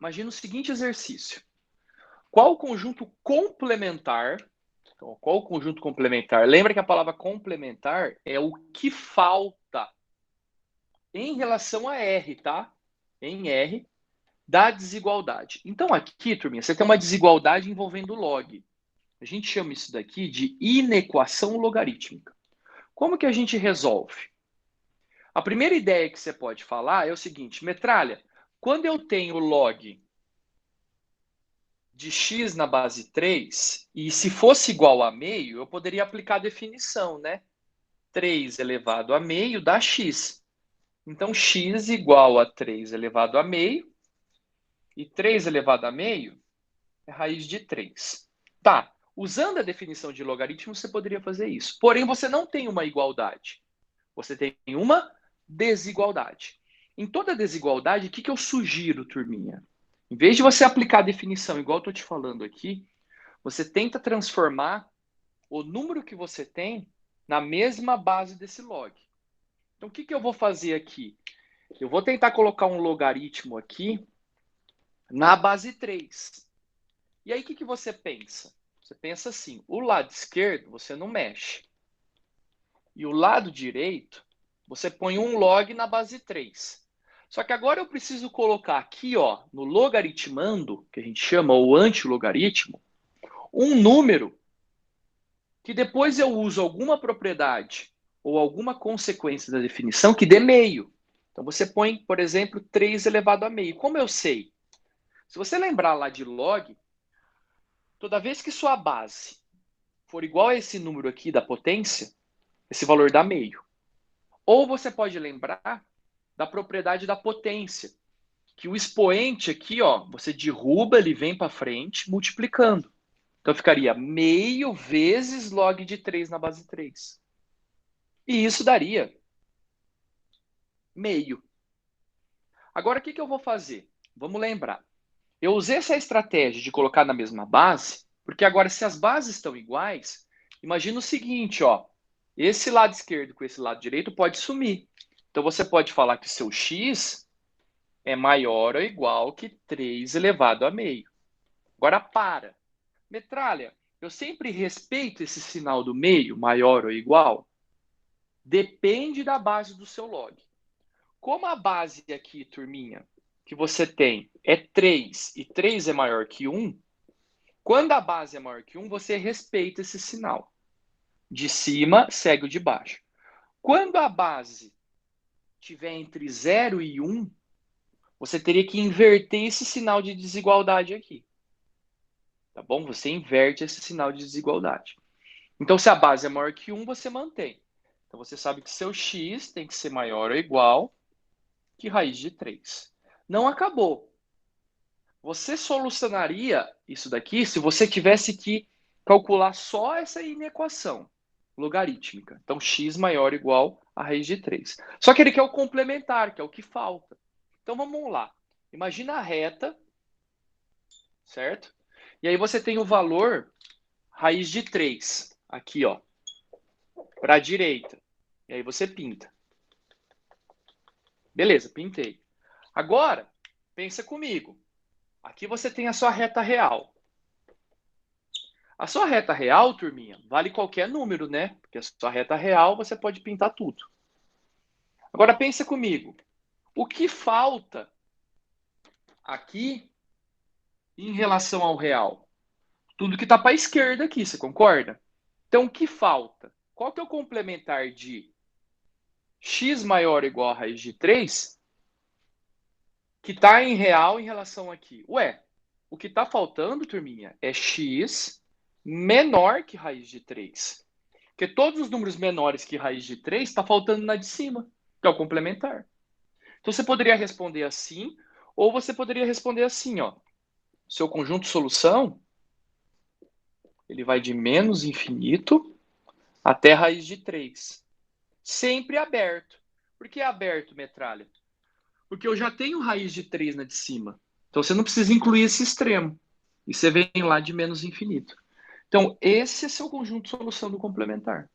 imagina o seguinte exercício. Qual o conjunto complementar? Então, qual o conjunto complementar? Lembra que a palavra complementar é o que falta em relação a R, tá? Em R da desigualdade. Então, aqui, turminha, você tem uma desigualdade envolvendo log. A gente chama isso daqui de inequação logarítmica. Como que a gente resolve? A primeira ideia que você pode falar é o seguinte, metralha, quando eu tenho log de x na base 3, e se fosse igual a meio, eu poderia aplicar a definição, né? 3 elevado a meio dá x. Então, x igual a 3 elevado a meio, e 3 elevado a meio é raiz de 3. Tá, usando a definição de logaritmo, você poderia fazer isso. Porém, você não tem uma igualdade. Você tem uma desigualdade. Em toda desigualdade, o que eu sugiro, turminha? Em vez de você aplicar a definição, igual eu estou te falando aqui, você tenta transformar o número que você tem na mesma base desse log. Então, o que eu vou fazer aqui? Eu vou tentar colocar um logaritmo aqui na base 3. E aí, o que você pensa? Você pensa assim, o lado esquerdo você não mexe. E o lado direito, você põe um log na base 3. Só que agora eu preciso colocar aqui, ó, no logaritmando, que a gente chama o antilogaritmo, um número que depois eu uso alguma propriedade ou alguma consequência da definição que dê meio. Então você põe, por exemplo, 3 elevado a meio. Como eu sei? Se você lembrar lá de log, toda vez que sua base for igual a esse número aqui da potência, esse valor dá meio. Ou você pode lembrar da propriedade da potência, que o expoente aqui, ó, você derruba, ele vem para frente, multiplicando. Então ficaria meio vezes log de 3 na base 3. E isso daria meio. Agora, o que eu vou fazer? Vamos lembrar. Eu usei essa estratégia de colocar na mesma base, porque agora, se as bases estão iguais, imagina o seguinte, ó. Esse lado esquerdo com esse lado direito pode sumir. Então, você pode falar que o seu x é maior ou igual que 3 elevado a meio. Agora, para. Metralha, eu sempre respeito esse sinal do meio, maior ou igual? Depende da base do seu log. Como a base aqui, turminha, que você tem é 3 e 3 é maior que 1, quando a base é maior que 1, você respeita esse sinal. De cima, segue o de baixo. Quando a base estiver entre 0 e 1, você teria que inverter esse sinal de desigualdade aqui. Tá bom? Você inverte esse sinal de desigualdade. Então, se a base é maior que 1, você mantém. Então, você sabe que seu x tem que ser maior ou igual que raiz de 3. Não acabou. Você solucionaria isso daqui se você tivesse que calcular só essa inequação logarítmica. Então, x maior ou igual a raiz de 3. Só que ele quer o complementar, que é o que falta. Então, vamos lá. Imagina a reta, certo? E aí você tem o valor raiz de 3, aqui, ó, para a direita. E aí você pinta. Beleza, pintei. Agora, pensa comigo. Aqui você tem a sua reta real. A sua reta real, turminha, vale qualquer número, né? Porque a sua reta real você pode pintar tudo. Agora pensa comigo. O que falta aqui em relação ao real? Tudo que está para a esquerda aqui, você concorda? Então, o que falta? Qual que é o complementar de x maior ou igual a raiz de 3 que está em real em relação aqui? Ué, o que está faltando, turminha, é x menor que raiz de 3. Porque todos os números menores que raiz de 3 está faltando na de cima, que é o complementar. Então, você poderia responder assim, ou você poderia responder assim, ó. Seu conjunto solução, ele vai de menos infinito até raiz de 3. Sempre aberto. Por que aberto, metralha? Porque eu já tenho raiz de 3 na de cima. Então, você não precisa incluir esse extremo. E você vem lá de menos infinito. Então, esse é seu conjunto de solução do complementar.